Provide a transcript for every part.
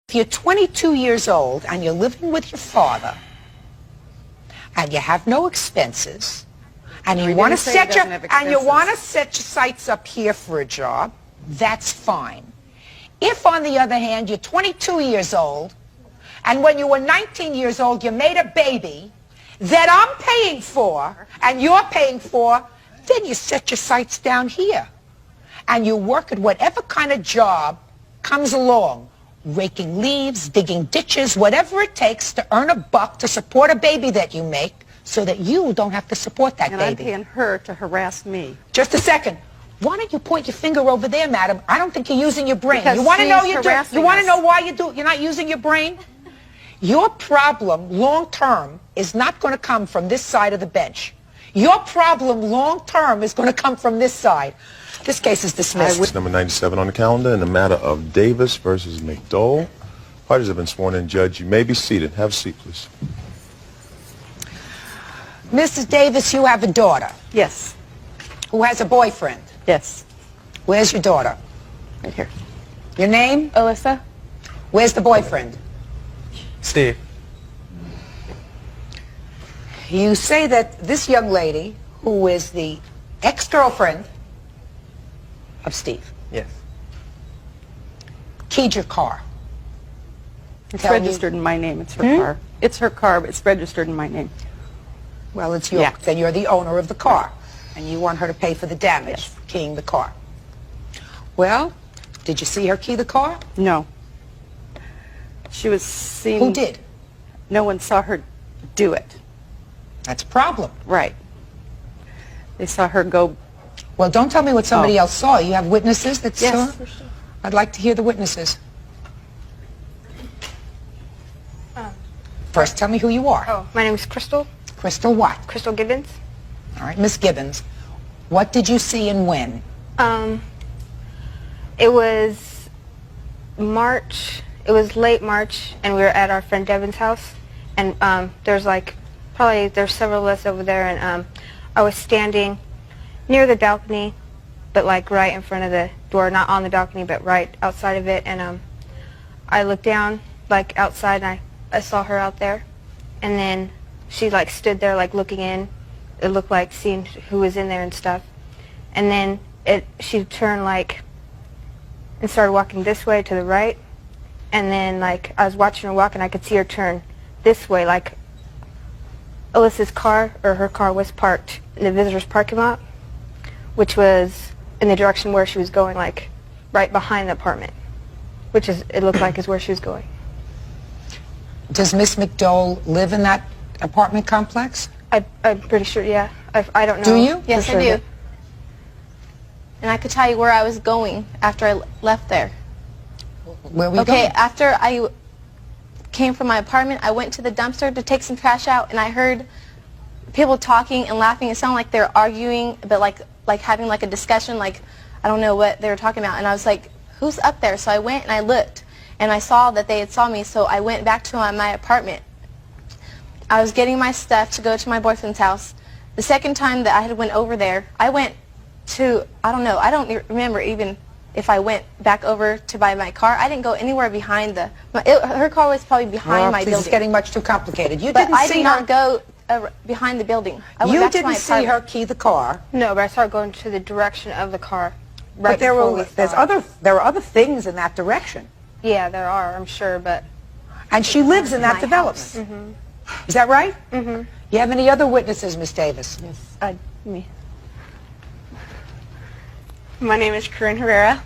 If you're 22 years old and you're living with your father and you have no expenses and you want to set your sights up here for a job, that's fine. If, on the other hand, you're 22 years old and when you were 19 years old you made a baby that I'm paying for and you're paying for, then you set your sights down here and you work at whatever kind of job comes along. Raking leaves, digging ditches, whatever it takes to earn a buck to support a baby that you make so that you don't have to support that baby. And I'm paying her to harass me. Just a second. Why don't you point your finger over there, madam? I don't think you're using your brain. Because you want to know you want to know why you're not using your brain? Your problem long term is not going to come from this side of the bench. Your problem long term is going to come from this side. This case is dismissed. Number 97 on the calendar in the matter of Davis versus McDowell. Parties have been sworn in. Judge, you may be seated. Have a seat, please. Mrs. Davis, you have a daughter. Yes. Who has a boyfriend. Yes. Where's your daughter? Right here. Your name? Alyssa. Where's the boyfriend? Steve. You say that this young lady, who is the ex-girlfriend of Steve, Yes. keyed your car. It's registered in my name. It's her car. It's her car, but it's registered in my name. Well, it's yours. Yeah. Then you're the owner of the car, and you want her to pay for the damage for keying the car. Well, did you see her key the car? No. She was seen... Who did? No one saw her do it. That's a problem. Right. They saw her go... Well, don't tell me what somebody else saw. You have witnesses that saw? Yes. I'd like to hear the witnesses. First, tell me who you are. Oh, my name is Crystal. Crystal what? Crystal Gibbons. All right, Miss Gibbons. What did you see and when? It was March. It was late March, and we were at our friend Devin's house. And there's several of us over there, and I was standing near the balcony, but like right in front of the door, not on the balcony, but right outside of it. And I looked down, like outside, and I saw her out there. And then she like stood there, like looking in. It looked like seeing who was in there and stuff. And then she turned like and started walking this way to the right. And then like I was watching her walk, and I could see her turn this way, like Alyssa's car, or her car, was parked in the visitor's parking lot, which was in the direction where she was going, like right behind the apartment, which is, it looked like, is where she was going. Does Miss McDowell live in that apartment complex? I'm pretty sure, yeah. I don't know. Do you? Yes, for sure. I do. And I could tell you where I was going after I left there. Where were you Okay, going? after I came from my apartment, I went to the dumpster to take some trash out, and I heard people talking and laughing. It sounded like they were arguing, but like having like a discussion, like I don't know what they were talking about. And I was like, who's up there? So I went and I looked, and I saw that they had saw me, so I went back to my apartment. I was getting my stuff to go to my boyfriend's house. The second time that I had went over there, I went to, I don't know, I don't remember even if I went back over to buy my car. I didn't go anywhere behind her car was probably behind my building. It's getting much too complicated. But I did not go behind the building. I went You back to my didn't see her key the car. No, but I started going to the direction of the car. Right But there are other things in that direction. Yeah, there are, I'm sure, but... And she lives in that development. Mm-hmm. Is that right? Mm-hmm. You have any other witnesses, Miss Davis? Yes, me. My name is Corinne Herrera,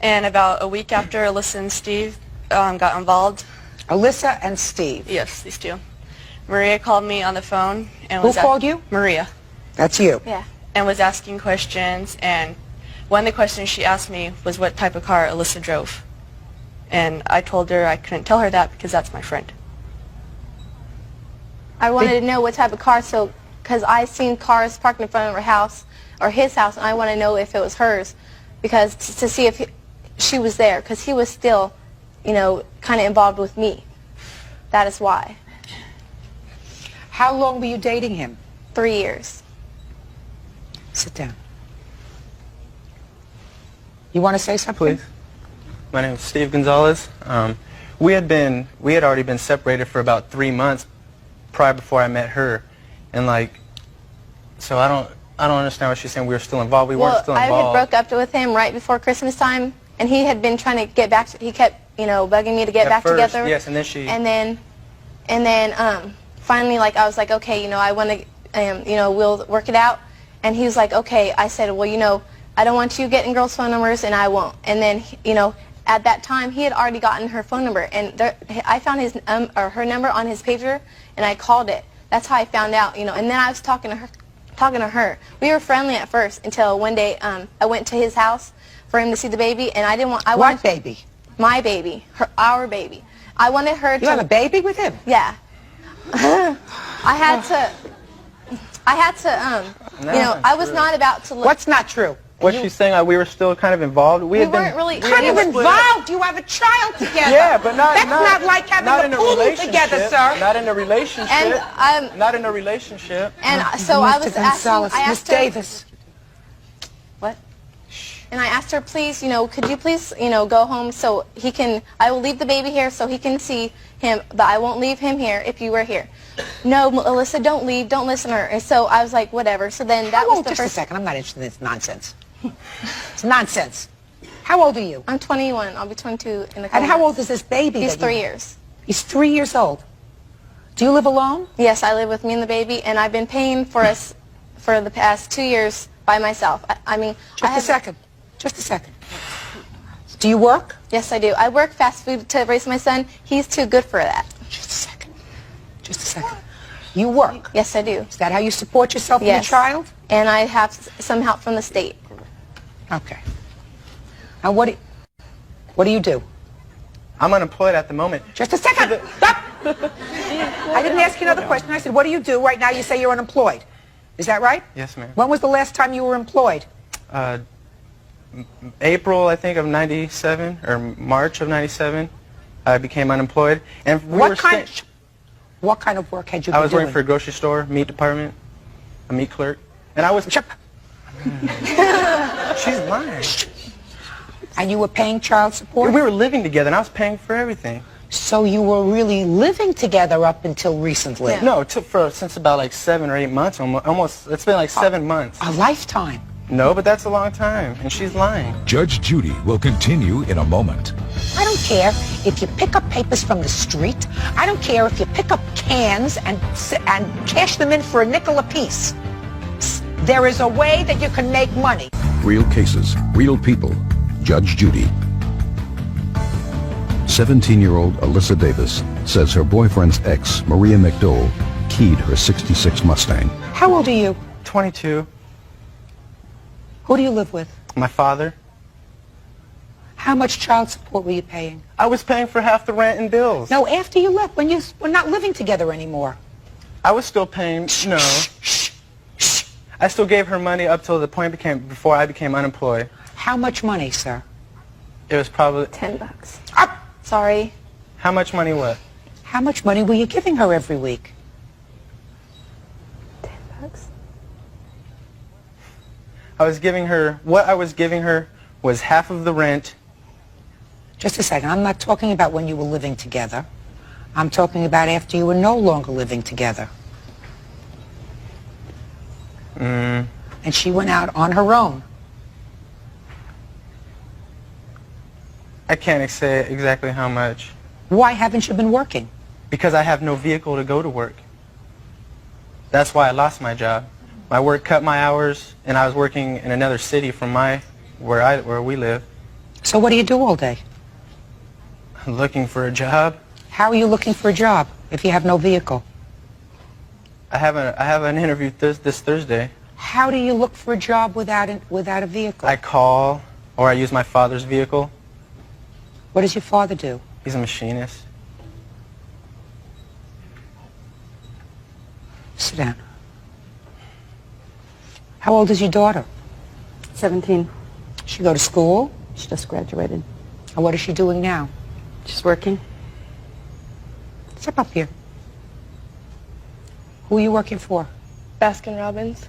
and about a week after Alyssa and Steve got involved... Alyssa and Steve. Yes, these two. Maria called me on the phone and Who called you? Maria. That's you. Yeah. And was asking questions, and one of the questions she asked me was what type of car Alyssa drove. And I told her I couldn't tell her that because that's my friend. I wanted to know what type of car, so because I seen cars parked in front of her house or his house, and I want to know if it was hers, because to see if she was there, because he was still, you know, kind of involved with me. That is why. How long were you dating him? 3 years. Sit down. You want to say something? Please. My name is Steve Gonzalez. We had already been separated for about 3 months prior before I met her, and like, so I don't understand what she's saying. We were still involved. We weren't still I involved. had broke up with him right before Christmas time, and he had been trying to get back. He kept, bugging me to get back first, together. yes, and then she. And then finally, like, I was like, okay, I want to, we'll work it out. And he was like, okay. I said, well, I don't want you getting girls' phone numbers, and I won't. And then, at that time, he had already gotten her phone number, and I found his her number on his pager, and I called it. That's how I found out, And then I was talking to her. We were friendly at first until one day I went to his house for him to see the baby, and I didn't want. What baby? My baby, our baby. I wanted her to. You have a baby with him? Yeah. I had to. I was not about to. What's not true? What she's saying, we were still kind of involved. We weren't really kind of involved. You have a child together. Yeah, but that's not like having a pool together, sir. Not in a relationship. And not in a relationship. And so I was asking. Miss Davis. What? And I asked her, please, could you please, go home so he can. I will leave the baby here so he can see him, but I won't leave him here if you were here. No, Melissa, don't leave. Don't listen to her. And so I was like, whatever. So then that was the just first. a second. I'm not interested in this nonsense. It's nonsense. How old are you? I'm 21. I'll be 22 in a couple And how months. old is this baby? He's 3 years. He's 3 years old. Do you live alone? Yes, I live with me and the baby, and I've been paying for us for the past 2 years by myself. I mean, Just a second. Just a second. Do you work? Yes, I do. I work fast food to raise my son. He's too good for that. Just a second. Just a second. You work? Yes, I do. Is that how you support yourself and Yes. your child? And I have some help from the state. Okay. Now, what do you do? I'm unemployed at the moment. Just a second. Stop. I didn't ask you another question. I said, what do you do right now? You say you're unemployed. Is that right? Yes, ma'am. When was the last time you were employed? April, I think, of '97 or March of '97. I became unemployed, and What kind of work had you been doing? I was working for a grocery store, meat department, a meat clerk, and I was. She's lying. And you were paying child support? We were living together, and I was paying for everything. So you were really living together up until recently? Yeah. No, it took since about like 7 or 8 months, almost. It's been like 7 months. A lifetime. No, but that's a long time, and she's lying. Judge Judy will continue in a moment. I don't care if you pick up papers from the street. I don't care if you pick up cans and cash them in for a nickel apiece. There is a way that you can make money. Real cases, real people. Judge Judy. 17-year-old Alyssa Davis says her boyfriend's ex, Maria McDowell, keyed her '66 Mustang. How old are you? 22. Who do you live with? My father. How much child support were you paying? I was paying for half the rent and bills. No, after you left, when you were not living together anymore. I was still paying. No. I still gave her money up till the point before I became unemployed. How much money, sir? It was probably $10. Up! Sorry. How much money? What? How much money were you giving her every week? $10. I was giving her. What I was giving her was half of the rent. Just a second. I'm not talking about when you were living together. I'm talking about after you were no longer living together. And she went out on her own. I can't say exactly how much. Why haven't you been working? Because I have no vehicle to go to work. That's why I lost my job. My work cut my hours, and I was working in another city from where we live. So what do you do all day? Looking for a job. How are you looking for a job if you have no vehicle? I have an interview this Thursday. How do you look for a job without a vehicle? I call, or I use my father's vehicle. What does your father do? He's a machinist. Sit down. How old is your daughter? 17. She go to school? She just graduated. And what is she doing now? She's working. Step up here. Who are you working for? Baskin Robbins.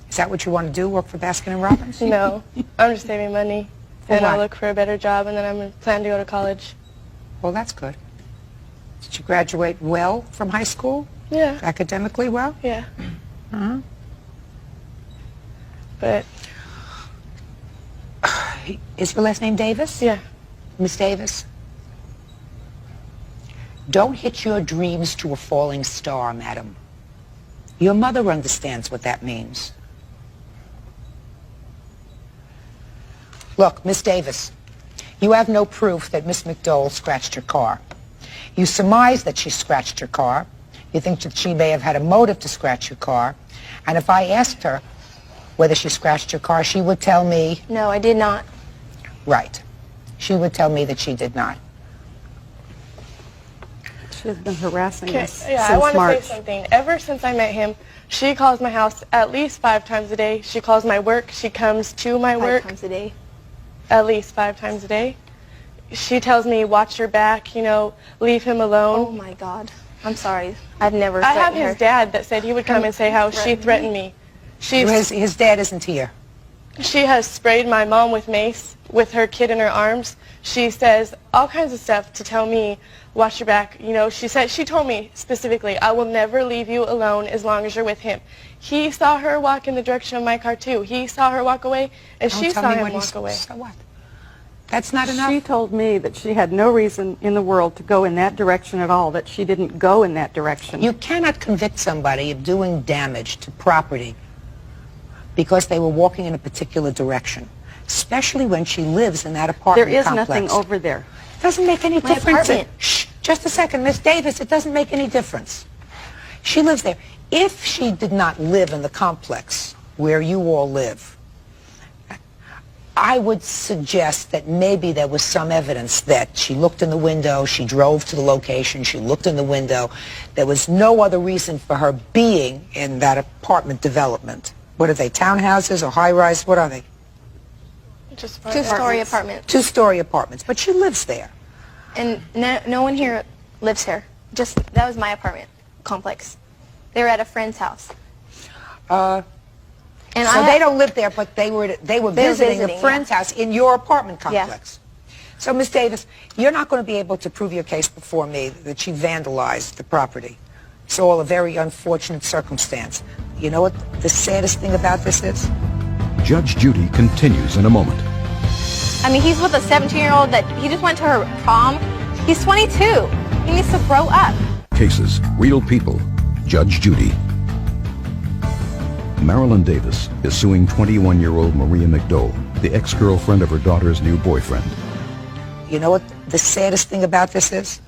Is that what you want to do, work for Baskin & Robbins? No, I'm just saving money. and I'll what? look for a better job, and then I'm planning to go to college. Well, that's good. Did you graduate well from high school? Yeah. Academically well? Yeah. Uh-huh. But Is your last name Davis? yeah. Miss Davis? Don't hit your dreams to a falling star, madam. Your mother understands what that means. Look, Miss Davis, you have no proof that Miss McDowell scratched her car. You surmise that she scratched her car. You think that she may have had a motive to scratch your car. And if I asked her whether she scratched her car, she would tell me... No, I did not. Right. She would tell me that she did not. She has been harassing us Yeah, I since want to March. say something. Ever since I met him, she calls my house at least 5 times a day. She calls my work. She comes to my 5 work times a day. at least 5 times a day. She tells me, watch your back, you know, leave him alone. Oh my God. I'm sorry. I've never I have threatened his her. dad that said he would come and say how she threatened me. His dad isn't here. She has sprayed my mom with mace with her kid in her arms. She says all kinds of stuff to tell me, watch your back. You know, she told me specifically, I will never leave you alone as long as you're with him. He saw her walk in the direction of my car too. He saw her walk away, and she saw him walk away. So what? That's not enough? She told me that she had no reason in the world to go in that direction at all, that she didn't go in that direction. You cannot convict somebody of doing damage to property because they were walking in a particular direction, especially when she lives in that apartment There is complex. nothing over there. It doesn't make any My difference. apartment. Shh, just a second, Miss Davis, it doesn't make any difference. She lives there. If she did not live in the complex where you all live, I would suggest that maybe there was some evidence that she looked in the window, she drove to the location, she looked in the window. There was no other reason for her being in that apartment development. What are they, townhouses or high-rise? What are they? Just 2-story apartment. 2-story apartments, but she lives there. And no one here lives here. Just, that was my apartment complex. They were at a friend's house. And So they don't live there, but they were visiting a visiting, friend's house in your apartment complex. So, Ms. Davis, you're not going to be able to prove your case before me that she vandalized the property. It's all a very unfortunate circumstance. You know what the saddest thing about this is? Judge Judy continues in a moment. I mean, he's with a 17-year-old that he just went to her prom. He's 22. He needs to grow up. Cases, real people. Judge Judy. Marilyn Davis is suing 21-year-old Maria McDowell, the ex-girlfriend of her daughter's new boyfriend. You know what the saddest thing about this is?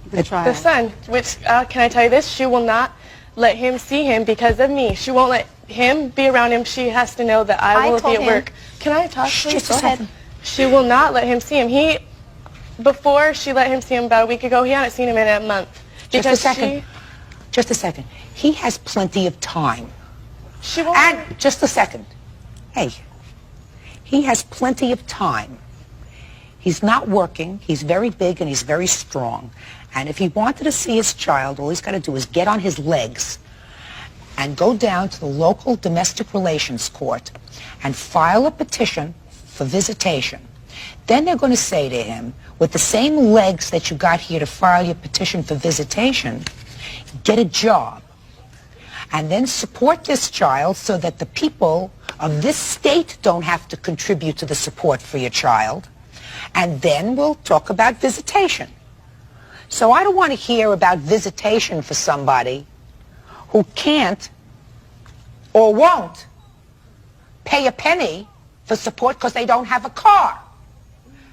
The child. The son, which, can I tell you this? She will not let him see him because of me. She won't let him be around him. She has to know that I will be at work. Can I talk, please? Just a second. She will not let him see him. Before she let him see him about a week ago, he hadn't seen him in a month. Just a second. Just a second. He has plenty of time. She won't. And just a second. Hey, he has plenty of time. He's not working. He's very big and he's very strong. And if he wanted to see his child, all he's got to do is get on his legs and go down to the local domestic relations court and file a petition for visitation. Then they're going to say to him, with the same legs that you got here to file your petition for visitation, get a job. And then support this child so that the people of this state don't have to contribute to the support for your child. And then we'll talk about visitation. So I don't want to hear about visitation for somebody who can't or won't pay a penny for support because they don't have a car.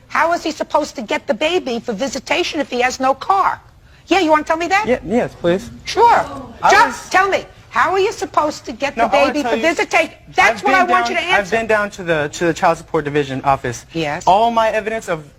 How is he supposed to get the baby for visitation if he has no car? Yeah, you want to tell me that? Yeah, yes, please. Sure. Just tell me. How are you supposed to get the baby for visitation? That's what I want you to answer. I've been down to the child support division office. Yes. All my evidence of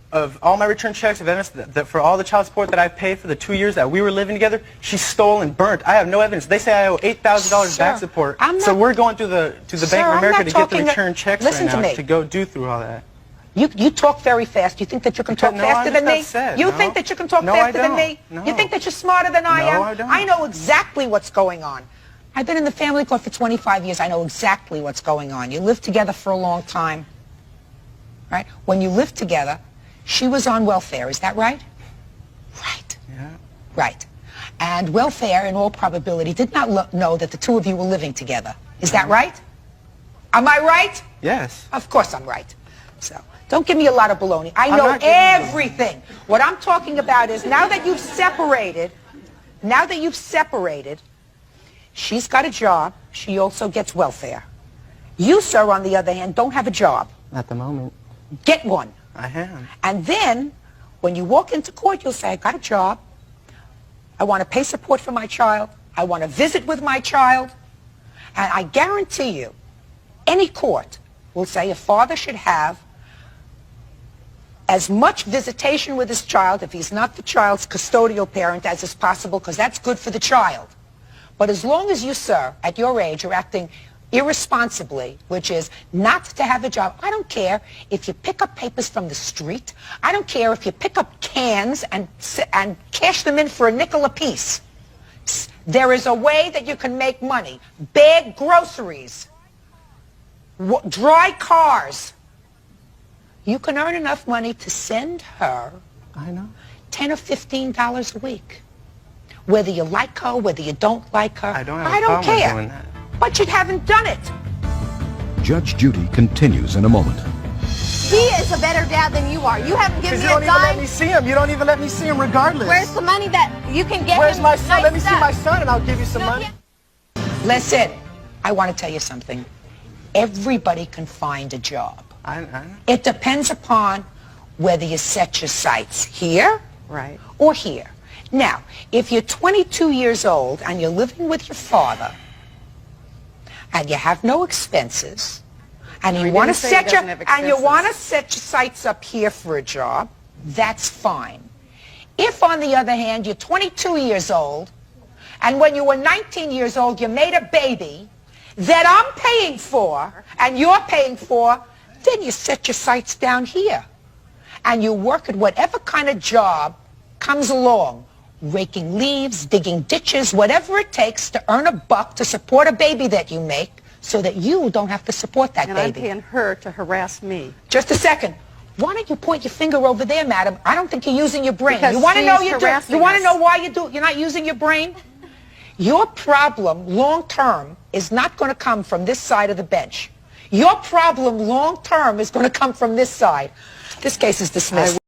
all my return checks of evidence that for all the child support that I paid for the 2 years that we were living together, she stole and burnt. I have no evidence. They say I owe $8,000 back support. So we're going to the Bank of America to get the return checks right now to go do through all that. You talk very fast. You think that you can talk faster than me? You think that you can talk faster than me? No. You think that you're smarter than I am? No, I don't. I know exactly what's going on. I've been in the family court for 25 years. I know exactly what's going on. You lived together for a long time. right? When you lived together, she was on welfare. Is that right? Right. Yeah. Right. And welfare, in all probability, did not know that the two of you were living together. Is that right? Am I right? Yes. Of course I'm right. So don't give me a lot of baloney. I know everything. What I'm talking about is now that you've separated, she's got a job. She also gets welfare. You, sir, on the other hand, don't have a job. At the moment. Get one. I am. And then, when you walk into court, you'll say, I got a job. I want to pay support for my child. I want to visit with my child. And I guarantee you, any court will say a father should have as much visitation with his child, if he's not the child's custodial parent, as is possible, because that's good for the child. But as long as you, sir, at your age, are acting irresponsibly, which is not to have a job. I don't care if you pick up papers from the street. I don't care if you pick up cans and cash them in for a nickel apiece. There is a way that you can make money. Bag groceries, dry cars. You can earn enough money to send her $10 or $15 a week. Whether you like her, whether you don't like her, I don't have a problem with doing that. But you haven't done it. Judge Judy continues in a moment. He is a better dad than you are. You haven't given me a dime. You don't even let me see him. You don't even let me see him regardless. Where's the money that you can get? Where's him my son? nice Let me see stuff? my son and I'll give you some money. Listen, I want to tell you something. Everybody can find a job. I know. It depends upon whether you set your sights here or here. Now, if you're 22 years old and you're living with your father and you have no expenses and you want to set your sights up here for a job, that's fine. If, on the other hand, you're 22 years old and when you were 19 years old you made a baby that I'm paying for and you're paying for, then you set your sights down here and you work at whatever kind of job comes along, raking leaves, digging ditches, whatever it takes to earn a buck to support a baby that you make so that you don't have to support that And baby. I'm paying her to harass me. Just a second. Why don't you point your finger over there, madam? I don't think you're using your brain. Because you want to know harassing you want to us. know why you're not using your brain? Your problem long term is not going to come from this side of the bench. Your problem long term is going to come from this side. This case is dismissed.